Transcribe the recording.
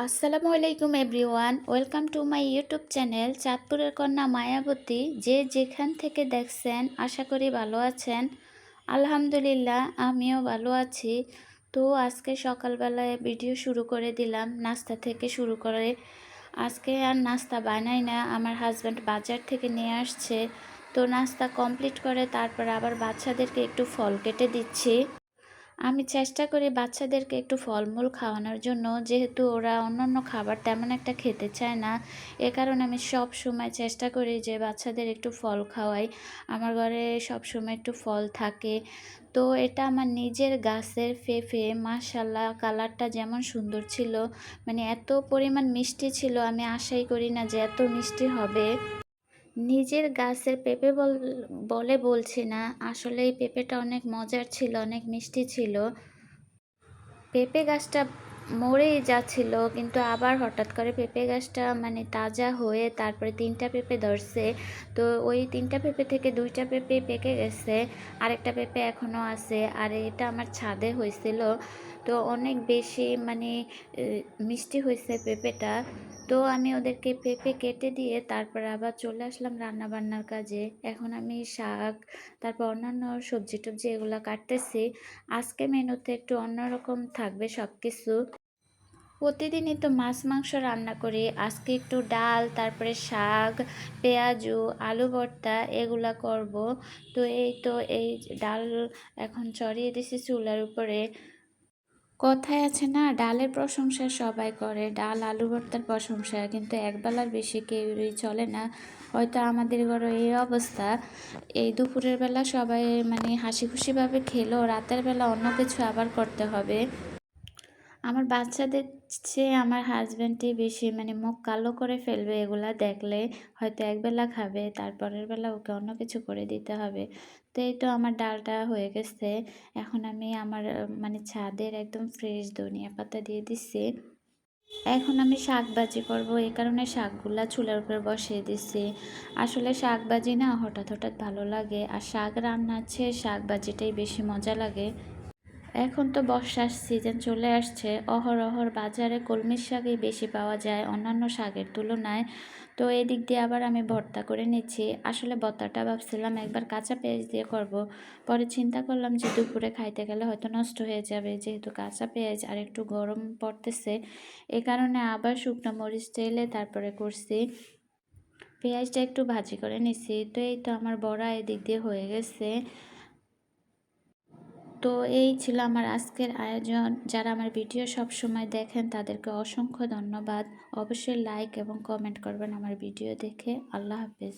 আসসালামু আলাইকুম everyone, welcome to my YouTube channel চাঁদপুরের কন্যা মায়াবতী। যে যেখান থেকে দেখছেন আশা করি ভালো আছেন। আলহামদুলিল্লাহ আমিও ভালো আছি। তো আজকে সকালবেলায় ভিডিও শুরু করে দিলাম নাস্তা থেকে শুরু করে। আজকে আর নাস্তা বানাই না, আমার হাজব্যান্ড বাজার থেকে নিয়ে আসছে। তো নাস্তা কমপ্লিট করে তারপর আবার বাচ্চাদেরকে একটু ফল কেটে দিচ্ছি। আমি চেষ্টা করি বাচ্চাদেরকে একটু ফলমূল খাওয়ানোর জন্য, যেহেতু ওরা অন্যান্য খাবার তেমন একটা খেতে চায় না। এ কারণে আমি সব সময় চেষ্টা করি যে বাচ্চাদের একটু ফল খাওয়াই। আমার ঘরে সব সময় একটু ফল থাকে। তো এটা আমার নিজের গাছের পেঁপে, মাশাল্লাহ কালারটা যেমন সুন্দর ছিল, মানে এত পরিমাণ মিষ্টি ছিল, আমি আশাই করি না যে এত মিষ্টি হবে। নিজের গাছের পেঁপে বলে বলছি না, আসলে এই পেঁপেটা অনেক মজার ছিল, অনেক মিষ্টি ছিল। পেঁপে গাছটা মরেই যাচ্ছিল, কিন্তু আবার হঠাৎ করে পেঁপে গাছটা মানে তাজা হয়ে তারপরে 3টা পেঁপে ধরছে। তো ওই 3টা পেঁপে থেকে 2টা পেঁপে পেকে গেছে, আরেকটা পেঁপে এখনও আছে। আর এটা আমার ছাদে হয়েছিল, তো অনেক বেশি মানে মিষ্টি হয়েছে পেঁপেটা। তো আমি ওদেরকে পেঁপে কেটে দিয়ে তারপর আবার চলে আসলাম রান্না বান্নার কাজে। এখন আমি শাক, তারপর অন্যান্য সবজি টবজি এগুলো কাটতেছি। আজকে মেনুতে একটু অন্যরকম থাকবে সব কিছু। প্রতিদিনই তো মাছ মাংস রান্না করি, আজকে একটু ডাল, তারপরে শাক, পেঁয়াজু, আলু ভর্তা এগুলা করব। তো এই ডাল এখন চড়িয়ে দিছি চুলার উপরে। কথায় আছে না, ডালের প্রশংসা সবাই করে, ডাল আলু ভর্তার প্রশংসা কিন্তু একবেলার বেশি কেউই চলে না। হয়তো আমাদের ঘরে এই অবস্থা। এই দুপুরের বেলা সবাই মানে হাসি খুশিভাবে খেলো, রাতের বেলা অন্য কিছু আবার করতে হবে। আমার বাচ্চাদের চেয়ে আমার হাজব্যান্ডই বেশি মানে মুখ কালো করে ফেলবে এগুলা দেখলে। হয়তো একবেলা খাবে, তারপরের বেলা ওকে অন্য কিছু করে দিতে হবে। তো এই তো আমার ডালটা হয়ে গেছে। এখন আমি আমার মানে ছাদের একদম ফ্রেশ ধনিয়া পাতা দিয়ে দিচ্ছি। এখন আমি শাক ভাজি করব, এই কারণে শাকগুলা চুলার উপর বসিয়ে দিচ্ছি। আসলে শাক ভাজি না হঠাৎ হঠাৎ ভালো লাগে, আর শাক রান্নার চেয়ে শাক ভাজিটাই বেশি মজা লাগে। এখন তো বর্ষার সিজন চলে আসছে, অহরহর বাজারে কলমির শাকই বেশি পাওয়া যায় অন্যান্য শাকের তুলনায়। তো এদিক দিয়ে আবার আমি ভর্তা করে নিচ্ছি। আসলে ভর্তাটা ভাবছিলাম একবার কাঁচা পেঁয়াজ দিয়ে করব, পরে চিন্তা করলাম যে দুপুরে খাইতে গেলে হয়তো নষ্ট হয়ে যাবে, যেহেতু কাঁচা পেঁয়াজ আর একটু গরম পড়তেছে। এ কারণে আবার শুকনো মরিচ তেলে তারপরে করছি। পেঁয়াজটা একটু ভাজি করে নিছি। তো এই তো আমার বড়া এদিক দিয়ে হয়ে গেছে। তো এই ছিল আমার আজকের আয়োজন। যারা আমার ভিডিও সব সময় দেখেন তাদেরকে অসংখ্য ধন্যবাদ। অবশ্যই লাইক এবং কমেন্ট করবেন আমার ভিডিও দেখে। আল্লাহ হাফেজ।